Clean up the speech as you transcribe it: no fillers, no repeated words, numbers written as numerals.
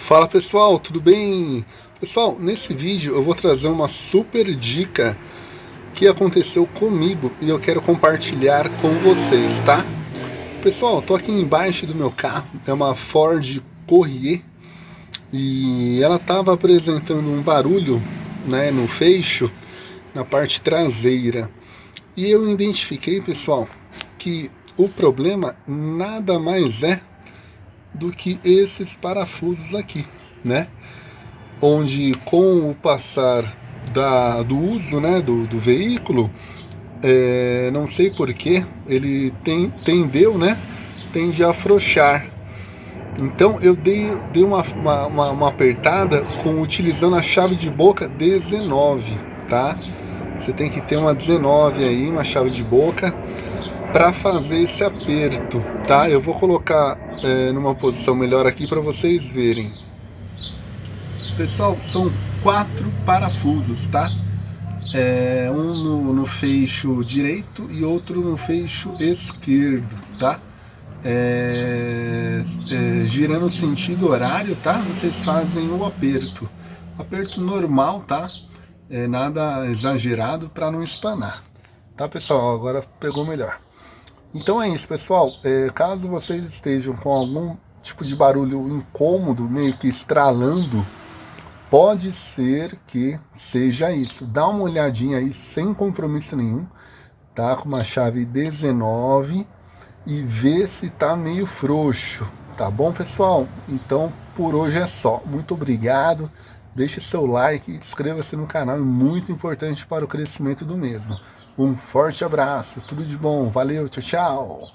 Fala pessoal, tudo bem? Pessoal, nesse vídeo eu vou trazer uma super dica que aconteceu comigo e eu quero compartilhar com vocês, tá? Pessoal, tô aqui embaixo do meu carro, é uma Ford Courier e ela estava apresentando um barulho, né, no feixo, na parte traseira. E eu identifiquei, pessoal, que o problema nada mais é do que esses parafusos aqui, né? Onde com o passar do uso, né, do veículo, não sei porquê, ele tendeu, né, tende a afrouxar. Então eu dei uma apertada utilizando a chave de boca 19, tá? Você tem que ter uma 19 aí, uma chave de boca, para fazer esse aperto, tá? Eu vou colocar numa posição melhor aqui para vocês verem. Pessoal, são 4 parafusos, tá? Um no feixo direito e outro no feixo esquerdo, tá? Girando no sentido horário, tá? Vocês fazem o aperto normal, tá? Nada exagerado para não espanar, tá, pessoal? Agora pegou melhor. Então é isso, pessoal. Caso vocês estejam com algum tipo de barulho incômodo, meio que estralando, pode ser que seja isso. Dá uma olhadinha aí sem compromisso nenhum, tá? Com uma chave 19 e vê se tá meio frouxo, tá bom, pessoal? Então por hoje é só. Muito obrigado. Deixe seu like, inscreva-se no canal, é muito importante para o crescimento do mesmo. Um forte abraço, tudo de bom, valeu, tchau, tchau.